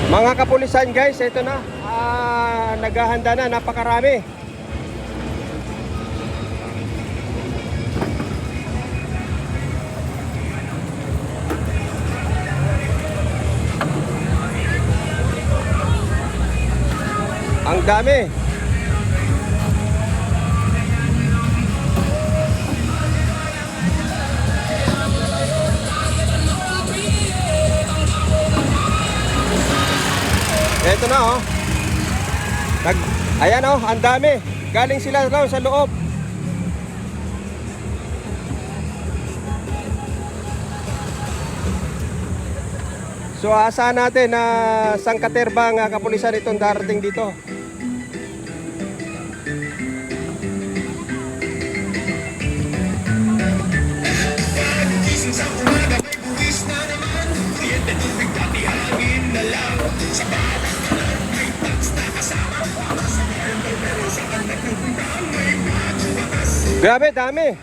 Mga kapulisan guys, ito na. Naghahanda na, napakarami. Ang dami. Ito na oh. Ayan oh, ang dami. Galing sila raw sa loob. So asahan natin na sangkaterbang kapulisan itong darating dito. Grabe, dami.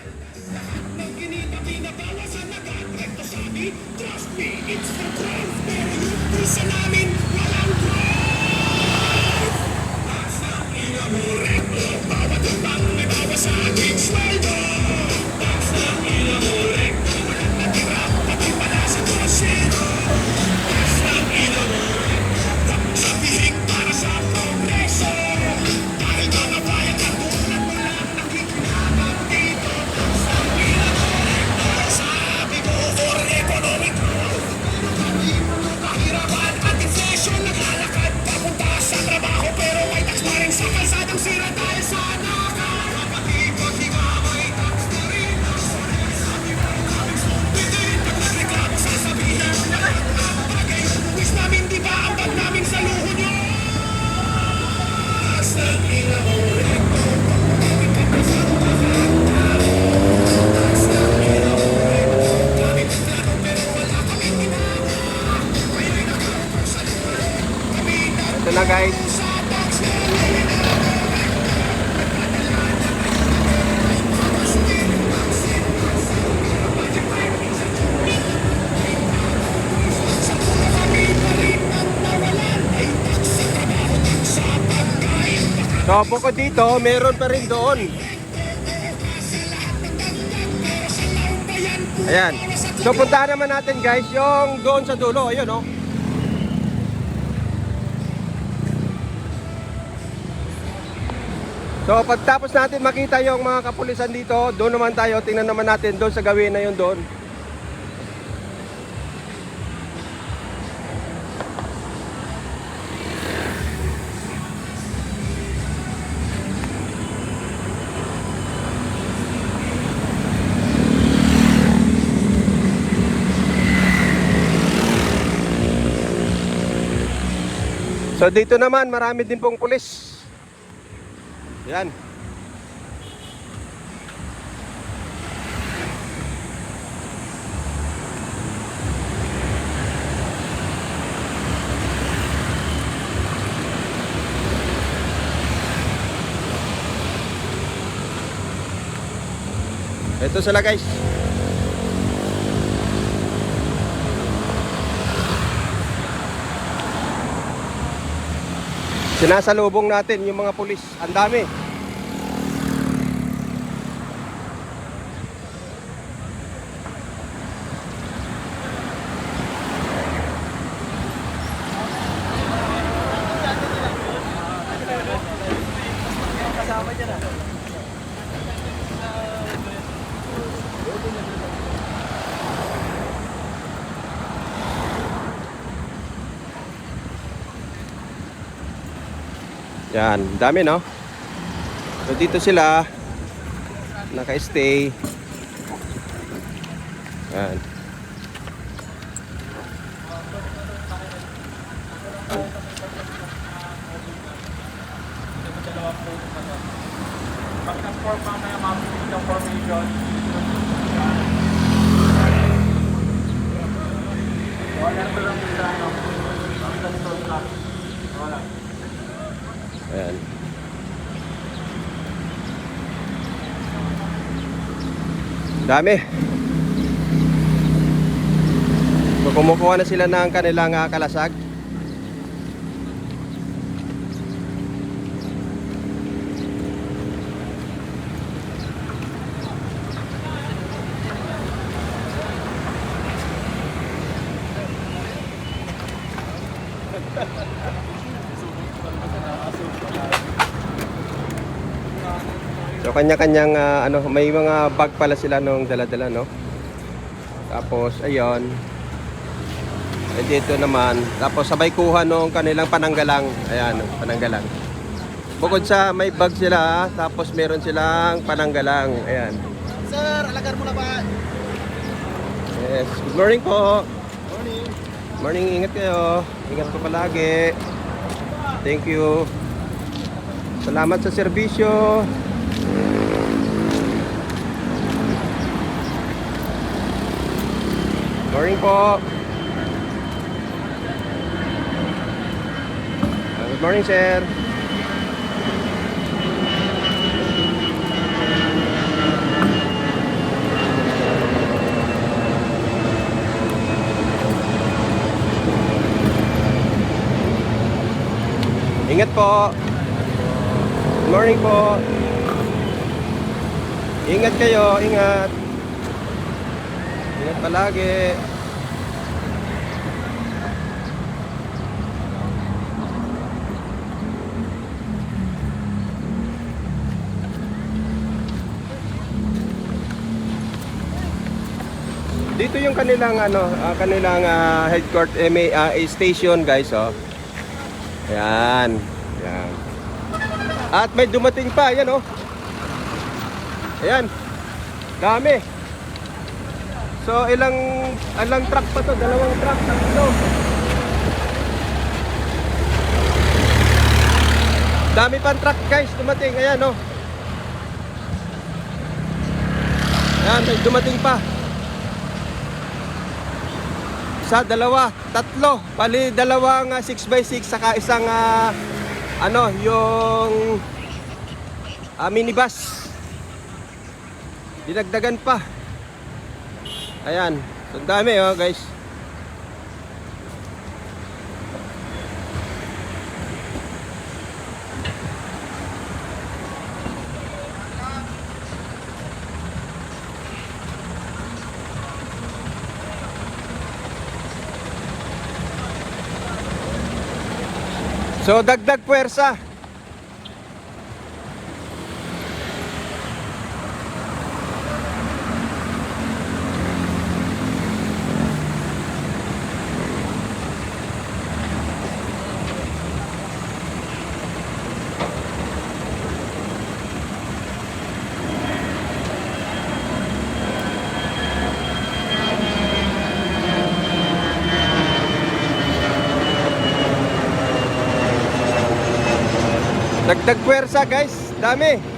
Ito na guys. So bukod dito, meron pa rin doon. Ayan. So puntahan naman natin guys yung doon sa dulo. Ayun oh. So pagtapos natin makita yung mga kapulisan dito, doon naman tayo, tingnan naman natin doon sa gawin na yun doon. So dito naman marami din pong pulis. Yan. Ito sila guys. Sinasalubong natin yung mga pulis. Ang dami. Kasama dyan ah. Yan, dami no. So dito sila naka-stay. Yan. Ayan. Dami. So kumukuha na sila ng kanilang kalasag. So kanya-kanyang ano, may mga bag pala sila nung dala-dala, no? Tapos ayun. Eh, dito naman, tapos sabay kuha nung kanilang pananggalang. Ayan, pananggalang. Bukod sa may bag sila, tapos meron silang pananggalang. Ayan. Sir, alagar mo na ba? Yes. Good morning po. Morning. Morning, ingat kayo. Ingat po palagi. Thank you. Salamat sa serbisyo. Morning po. Good morning, sir. Ingat po. Good morning po. Ingat kayo, ingat. Ingat palagi. Dito yung kanilang ano, kanilang headquarters station, guys, oh. Ayan. Ayan. At may dumating pa, ayan, oh. Ayan. Dami. So ilang truck pa to? Dalawang truck, tatlo. Dami pang truck, guys, dumating. Ayan, oh. Ayan, may dumating pa. Isa, dalawa, tatlo. Bali, dalawang 6x6 saka isang ano, yung minibus. Dinagdagan pa. Ayan. So, dami, oh, guys. So, dagdag puwersa. Dagdag puwersa, guys. Dami.